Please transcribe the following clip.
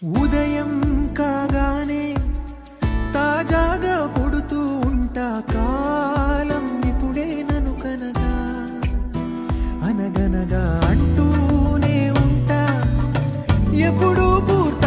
ఉదయం కాగానే తాజాగా పుడుతూ ఉంటా, కాలం ఇప్పుడే నన్ను కనగా అనగనగా అంటూనే ఉంటా, ఎప్పుడూ పూర్త